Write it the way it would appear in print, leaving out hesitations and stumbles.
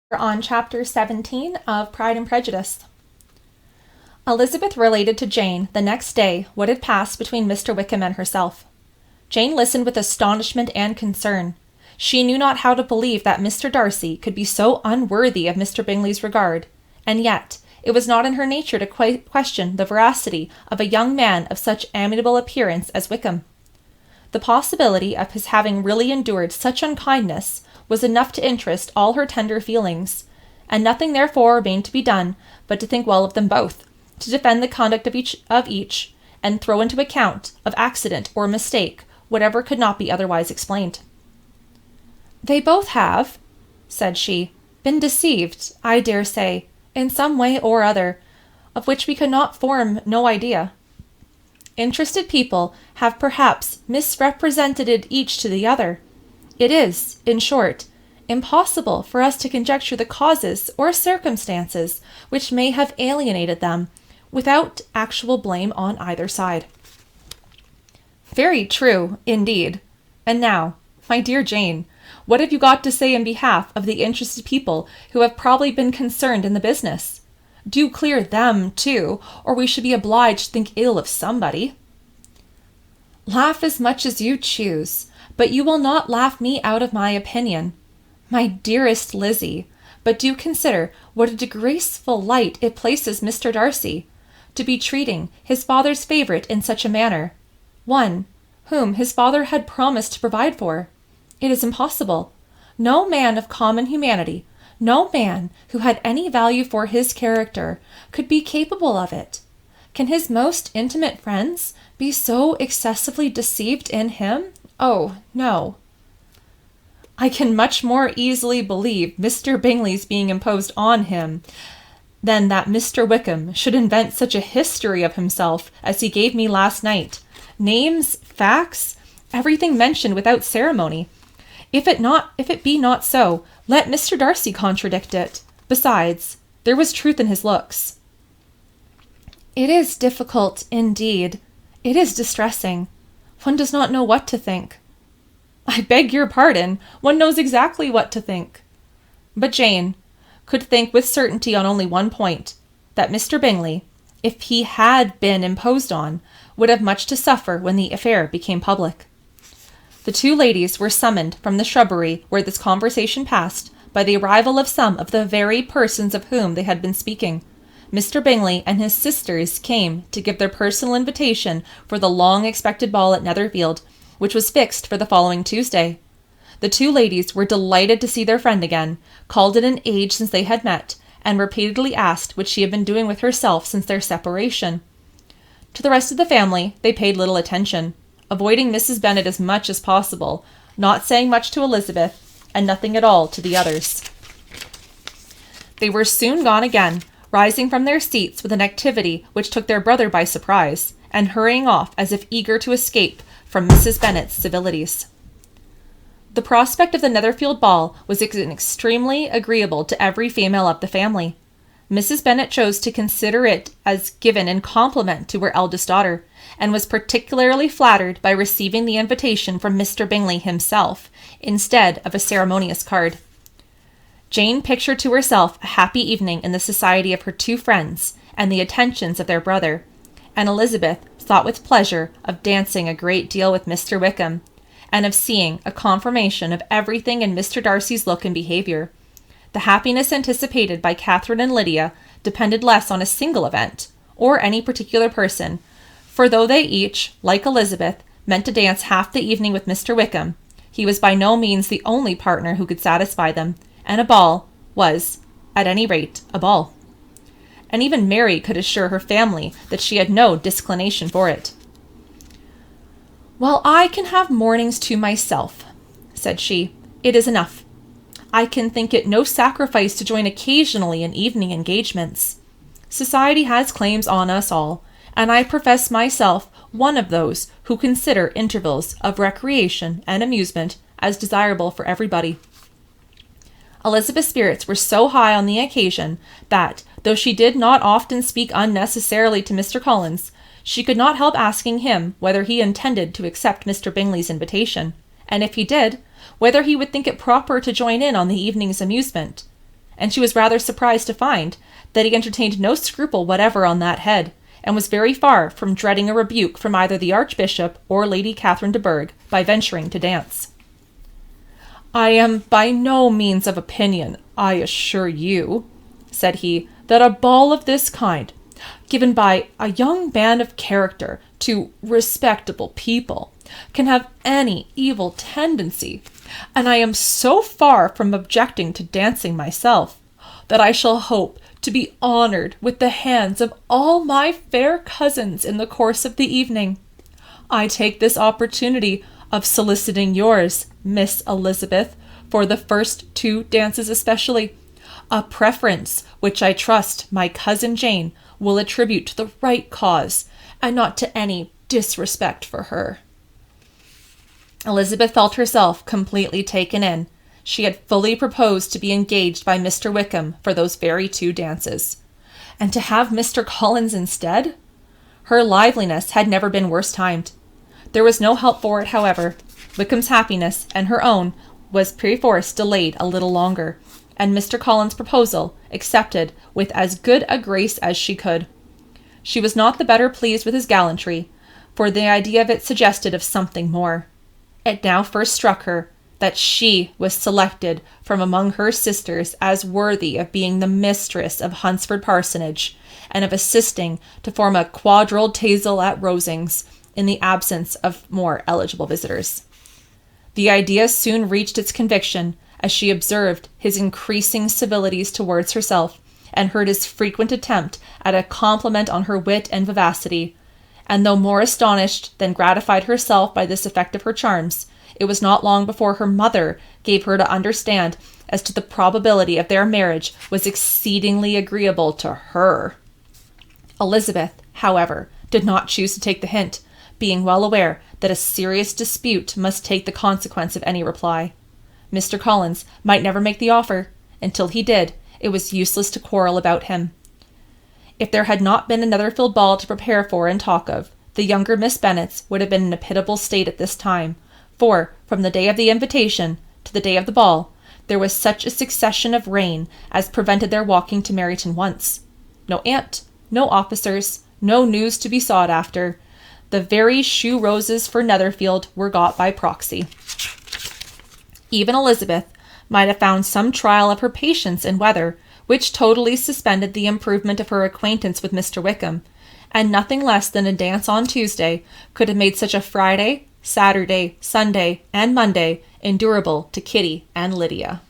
We're on Chapter 17 of Pride and Prejudice. Elizabeth related to Jane the next day what had passed between Mr. Wickham and herself. Jane listened with astonishment and concern. She knew not how to believe that Mr. Darcy could be so unworthy of Mr. Bingley's regard, and yet it was not in her nature to question the veracity of a young man of such amiable appearance as Wickham. The possibility of his having really endured such unkindness was enough to interest all her tender feelings, and nothing therefore remained to be done but to think well of them both, to defend the conduct of each, and throw into account of accident or mistake whatever could not be otherwise explained. "They both have," said she, "been deceived, I dare say, in some way or other, of which we could not form no idea. Interested people have perhaps misrepresented it each to the other. It is, in short, impossible for us to conjecture the causes or circumstances which may have alienated them, without actual blame on either side." "Very true, indeed. And now, my dear Jane, what have you got to say in behalf of the interested people who have probably been concerned in the business? Do clear them, too, or we should be obliged to think ill of somebody." "Laugh as much as you choose, but you will not laugh me out of my opinion. My dearest Lizzie, but do consider what a disgraceful light it places Mr. Darcy, to be treating his father's favourite in such a manner, one whom his father had promised to provide for. It is impossible. No man of common humanity, no man who had any value for his character, could be capable of it. Can his most intimate friends be so excessively deceived in him? Oh, no. I can much more easily believe Mr. Bingley's being imposed on him than that Mr. Wickham should invent such a history of himself as he gave me last night. Names, facts, everything mentioned without ceremony. If it be not so, let Mr. Darcy contradict it. Besides, there was truth in his looks." "It is difficult, indeed. It is distressing. One does not know what to think." "I beg your pardon. One knows exactly what to think." But Jane could think with certainty on only one point, that Mr. Bingley, if he had been imposed on, would have much to suffer when the affair became public. The two ladies were summoned from the shrubbery where this conversation passed by the arrival of some of the very persons of whom they had been speaking. Mr. Bingley and his sisters came to give their personal invitation for the long-expected ball at Netherfield, which was fixed for the following Tuesday. The two ladies were delighted to see their friend again, called it an age since they had met, and repeatedly asked what she had been doing with herself since their separation. To the rest of the family they paid little attention, avoiding Mrs. Bennet as much as possible, not saying much to Elizabeth, and nothing at all to the others. They were soon gone again, rising from their seats with an activity which took their brother by surprise, and hurrying off as if eager to escape from Mrs. Bennet's civilities. The prospect of the Netherfield ball was extremely agreeable to every female of the family. Mrs. Bennet chose to consider it as given in compliment to her eldest daughter, and was particularly flattered by receiving the invitation from Mr. Bingley himself, instead of a ceremonious card. Jane pictured to herself a happy evening in the society of her two friends and the attentions of their brother, and Elizabeth thought with pleasure of dancing a great deal with Mr. Wickham, and of seeing a confirmation of everything in Mr. Darcy's look and behaviour. The happiness anticipated by Catherine and Lydia depended less on a single event, or any particular person, for though they each, like Elizabeth, meant to dance half the evening with Mr. Wickham, he was by no means the only partner who could satisfy them, and a ball was, at any rate, a ball. And even Mary could assure her family that she had no disinclination for it. "Well, I can have mornings to myself," said she. "It is enough. I can think it no sacrifice to join occasionally in evening engagements. Society has claims on us all, and I profess myself one of those who consider intervals of recreation and amusement as desirable for everybody." Elizabeth's spirits were so high on the occasion that, though she did not often speak unnecessarily to Mr. Collins, she could not help asking him whether he intended to accept Mr. Bingley's invitation, and if he did, whether he would think it proper to join in on the evening's amusement, and she was rather surprised to find that he entertained no scruple whatever on that head, and was very far from dreading a rebuke from either the Archbishop or Lady Catherine de Bourgh by venturing to dance. "I am by no means of opinion, I assure you," said he, "that a ball of this kind, given by a young man of character to respectable people, can have any evil tendency, and I am so far from objecting to dancing myself, that I shall hope to be honoured with the hands of all my fair cousins in the course of the evening. I take this opportunity of soliciting yours, Miss Elizabeth, for the first 2 dances especially, a preference which I trust my cousin Jane will attribute to the right cause, and not to any disrespect for her." Elizabeth felt herself completely taken in. She had fully proposed to be engaged by Mr. Wickham for those very 2 dances. And to have Mr. Collins instead? Her liveliness had never been worse timed. There was no help for it, however. Wickham's happiness and her own was perforce delayed a little longer, and Mr. Collins' proposal accepted with as good a grace as she could. She was not the better pleased with his gallantry, for the idea of it suggested of something more. It now first struck her that she was selected from among her sisters as worthy of being the mistress of Hunsford Parsonage, and of assisting to form a quadrille tasle at Rosings, in the absence of more eligible visitors. The idea soon reached its conviction, as she observed his increasing civilities towards herself, and heard his frequent attempt at a compliment on her wit and vivacity, and though more astonished than gratified herself by this effect of her charms, it was not long before her mother gave her to understand as to the probability of their marriage was exceedingly agreeable to her. Elizabeth, however, did not choose to take the hint, being well aware that a serious dispute must take the consequence of any reply. Mr. Collins might never make the offer. Until he did, it was useless to quarrel about him. If there had not been a Netherfield ball to prepare for and talk of, the younger Miss Bennets would have been in a pitiable state at this time, for, from the day of the invitation to the day of the ball, there was such a succession of rain as prevented their walking to Meryton once. No aunt, no officers, no news to be sought after. The very shoe roses for Netherfield were got by proxy. Even Elizabeth might have found some trial of her patience in weather, which totally suspended the improvement of her acquaintance with Mr. Wickham, and nothing less than a dance on Tuesday could have made such a Friday, Saturday, Sunday, and Monday endurable to Kitty and Lydia.